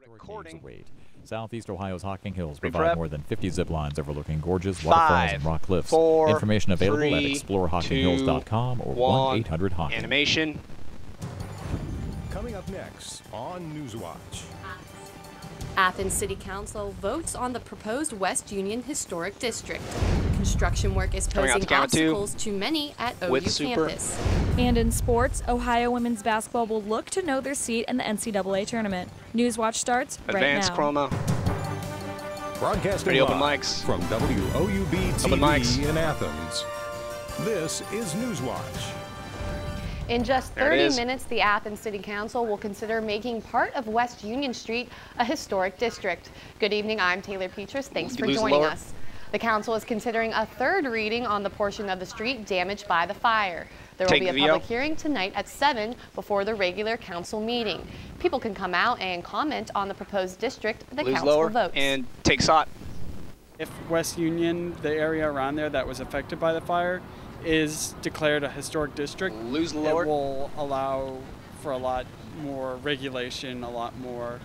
Recording. Southeast Ohio's Hocking Hills provide more than 50 zip lines overlooking gorges, waterfalls, and rock cliffs. 4, Information available 3, at exploreHockingHills.com or 1-800-HOCKING. Animation. Coming up next on Newswatch. Athens City Council votes on the proposed West Union Historic District. Construction work is posing obstacles to many at OU campus. And in sports, Ohio women's basketball will look to know their seat in the NCAA tournament. Newswatch starts Advanced right now. Chroma. Broadcasting Open live mics. from WOUB TV in Athens. This is Newswatch. In just 30 minutes, the Athens City Council will consider making part of West Union Street a historic district. Good evening, I'm Taylor Petrus. Thanks for joining us. The council is considering a third reading on the portion of the street damaged by the fire. There will be a public hearing tonight at 7 before the regular council meeting. People can come out and comment on the proposed district the council votes. And take SOT. If West Union, the area around there that was affected by the fire, is declared a historic district, it will allow for a lot more regulation, a lot more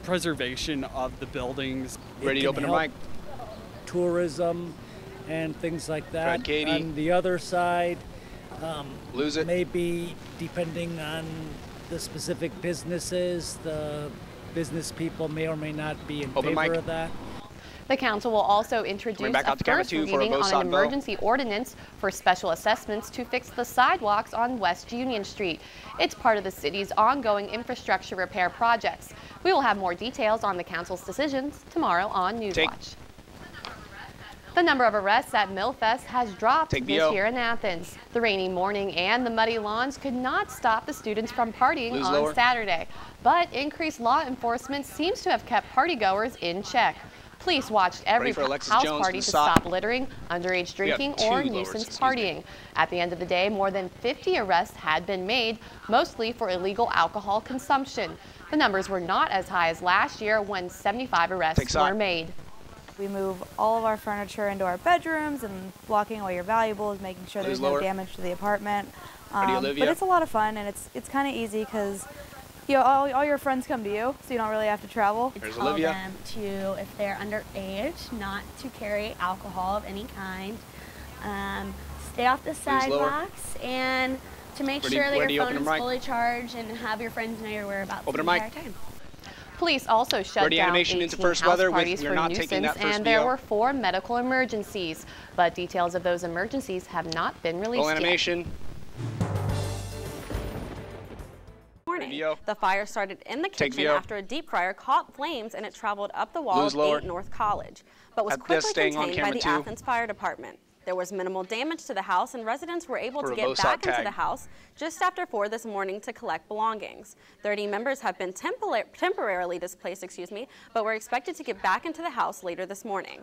preservation of the buildings. Ready to open the mic. Tourism and things like that. Katie. On the other side, maybe depending on the specific businesses, the business people may or may not be in favor of that. The council will also introduce a first reading on an emergency ordinance for special assessments to fix the sidewalks on West Union Street. It's part of the city's ongoing infrastructure repair projects. We will have more details on the council's decisions tomorrow on Newswatch. The number of arrests at Millfest has dropped this year in Athens. The rainy morning and the muddy lawns could not stop the students from partying on Saturday, but increased law enforcement seems to have kept partygoers in check. Police watched every house party to stop littering, underage drinking, or nuisance partying. At the end of the day, more than 50 arrests had been made, mostly for illegal alcohol consumption. The numbers were not as high as last year when 75 arrests were made. We move all of our furniture into our bedrooms and blocking all your valuables, making sure there's no damage to the apartment. But it's a lot of fun, and it's kind of easy because all your friends come to you, so you don't really have to travel. Tell them to, if they're underage, not to carry alcohol of any kind. Stay off the sidewalks, and to make sure that your phone is fully charged and have your friends know your whereabouts the entire time. Police also shut down 18 house parties for nuisance, and there were 4 medical emergencies. But details of those emergencies have not been released yet. The fire started in the kitchen after a deep fryer caught flames and it traveled up the wall of 8 North College, but was quickly contained by the Athens Fire Department. There was minimal damage to the house, and residents were able to get back into the house just after 4 this morning to collect belongings. 30 members have been temporarily displaced, but were expected to get back into the house later this morning.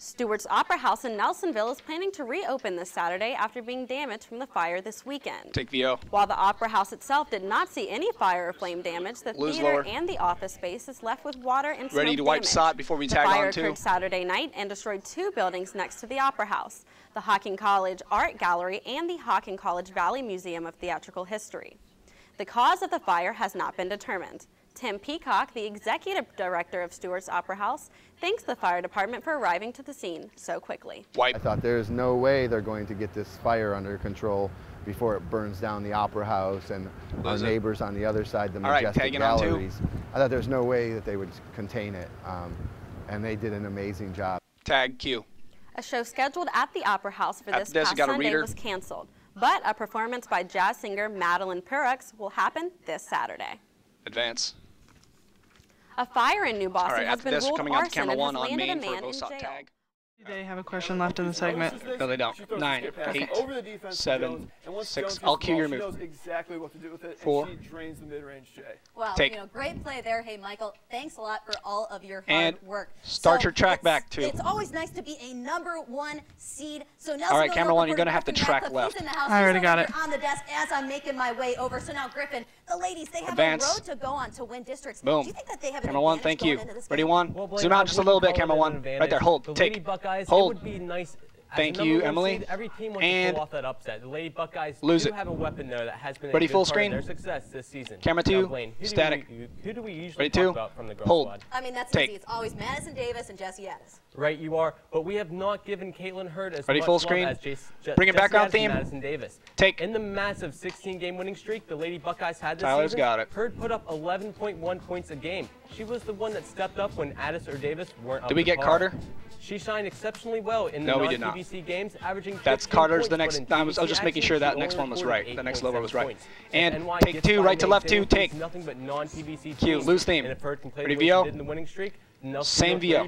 Stewart's Opera House in Nelsonville is planning to reopen this Saturday after being damaged from the fire this weekend. While the Opera House itself did not see any fire or flame damage, the theater and the office space is left with water and smoke damage. To wipe SOT before we tag on too. The fire occurred Saturday night and destroyed 2 buildings next to the Opera House, the Hocking College Art Gallery and the Hocking College Valley Museum of Theatrical History. The cause of the fire has not been determined. Tim Peacock, the executive director of Stewart's Opera House, thanks the fire department for arriving to the scene so quickly. I thought there's no way they're going to get this fire under control before it burns down the Opera House and our neighbors on the other side, the Majestic Galleries. I thought there's no way that they would contain it, and they did an amazing job. Tag Q. A show scheduled at the Opera House for this past Sunday was canceled, but a performance by jazz singer Madeline Perrux will happen this Saturday. Advance. A fire in New Boston has been ruled arson and has landed a man in jail. They have a question left in the segment. No, they don't. 9, 8, 7, 6. I'll cue your move. Knows exactly what to do with it. 4. She drains the mid-range J. Well, great play there. Hey, Michael, thanks a lot for all of your hard work. Start your track back too. It's always nice to be a #1 seed. So now, all right, camera 1, you're gonna have to track left. I already got it. On the desk as I'm making my way over. So now, Griffin, the ladies, they have a road to go on to win districts. Boom. Do you think that they have camera 1, thank you. Ready 1? Zoom out just a little bit, camera 1. Right there. Hold. Take. Hold. It would be nice Thank you, Emily. Seed, every team wants to pull off that upset. The Lady Buckeyes do have a weapon there that has been a good part of their success this season. Camera 2, Blaine, static. Who do we usually talk about from the girls squad? I mean, that's easy. It's always Madison Davis and Jessie Addis. Right, you are. But we have not given Caitlin Hurd as much full screen. As Bring it background theme. Madison Davis. Take. In the massive 16-game winning streak the Lady Buckeyes had this Tyler's season, got it. Hurd put up 11.1 points a game. She was the one that stepped up when Addis or Davis weren't up Did we get Carter? She shined exceptionally well in the non-TBC games, averaging 15 That's Carter's points, the next. I was just making sure that next one was right. The next lower was right. And NY take 2, right to left 2, take. Nothing but non-TBC Q, lose theme. Ready, VO? In the winning streak, same VO.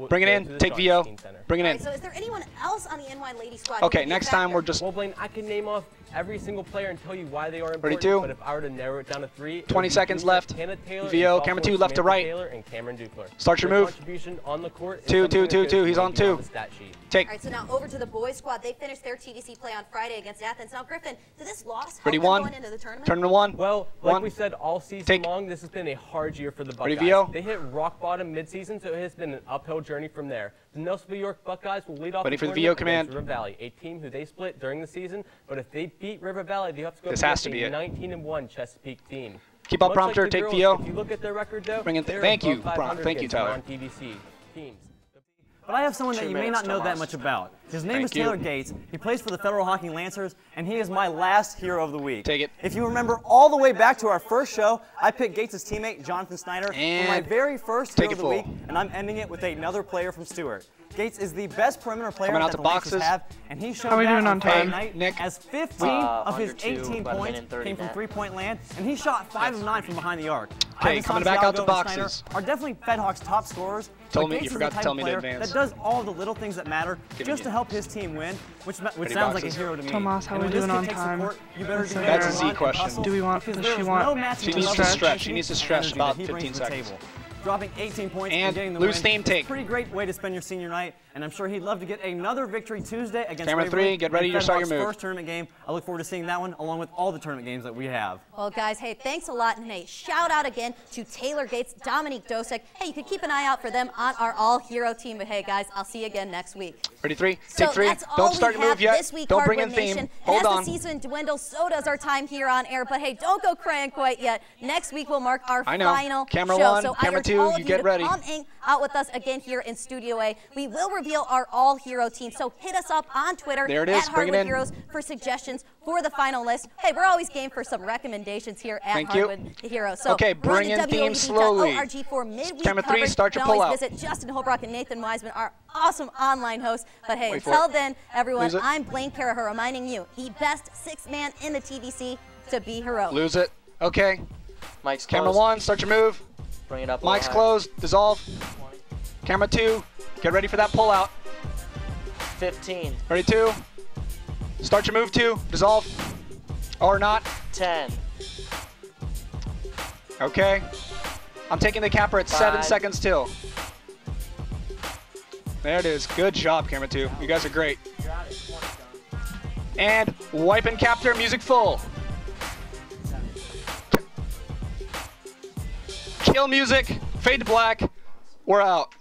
Bring it in, take VO. Bring it in. So is there anyone else on the NY Ladies squad? Okay, next time we're just. Well, Blaine, I can name off every single player and tell you why they are important. Ready, 2. But if I were to narrow it down to 3, 20 seconds left. Taylor, VO, camera 2, left to right. And Cameron Dukler. Start your move. Contribution on the court 2, 2, 2, 2. He's on 2. Take. All right, so now over to the boys squad. They finished their TBC play on Friday against Athens. Now, Griffin, did this loss help them going into the tournament? Tournament 1. Well, like we said all season long, this has been a hard year for the Buckeyes. Ready, VO? They hit rock bottom midseason, so it has been an uphill journey from there. The Nelsonville York Buckeyes will lead off Ready the for the VO tournament command. River Valley, a team who they split during the season, but if they beat River Valley, they have to go this has to be a 19-1 Chesapeake team. Keep up prompter, like take girls, VO. If you look at their record, though, Bring in thank you, Tyler. Non-TBC teams. But I have someone that you may not know that much about. His name is Taylor Gates. He plays for the Federal Hockey Lancers, and he is my last hero of the week. Take it. If you remember all the way back to our first show, I picked Gates' teammate, Jonathan Snyder, for my very first hero of the week, and I'm ending it with another player from Stewart. Gates is the best perimeter player that the Lancers have, and he showed that on Friday night as 15 of his 18 points came from three-point land, and he shot 5 of 9 from behind the arc. Okay, coming back out to boxes. Are definitely FedHawks' top scorers. Told me you forgot to tell me in advance. That does all the little things that matter just to help his team win, which sounds like a hero to me. Tomas, how are we doing on time? That's a Z question. Do we want? Does she want? She needs to stretch. She needs to stretch about 15 seconds. Dropping 18 points and getting the loose win. theme take. Pretty great way to spend your senior night, and I'm sure he'd love to get another victory Tuesday against Camera 3, get ready to start your move. First tournament game. I look forward to seeing that one along with all the tournament games that we have. Well, guys, hey, thanks a lot, and hey, shout out again to Taylor Gates, Dominique Dosek. Hey, you can keep an eye out for them on our all-hero team. But hey, guys, I'll see you again next week. Ready, 3, take 3. Don't start your move yet. Don't bring in theme. Hold on. As the season dwindles, so does our time here on air. But hey, don't go crying quite yet. Next week will mark our final Camera show. 1, so camera 2, you get ready. Come out with us again here in Studio A. We will reveal our all-hero team, so hit us up on Twitter there it is. at Bring Hardwood it in. Heroes for suggestions for the final list. Hey, we're always game for some recommendations here at Hardwood Heroes. So okay, bring in theme slowly. for midweek Camera 3, coverage. start your pull out. Visit Justin Holbrook and Nathan Wiseman, our awesome online hosts. But hey, until then, everyone, I'm Blaine Caraher reminding you, the best 6th man in the TBC to be heroic. Lose it. Okay. Mike's Camera 1, start your move. Bring it up. Mike's closed. Dissolve. Camera 2, get ready for that pull out. 15. Ready, 2. Start your move, 2. Dissolve. Or not. 10. Okay. I'm taking the capper at 7 seconds till. There it is. Good job, camera 2. You guys are great. And wipe and capture, music full. Kill music, fade to black. We're out.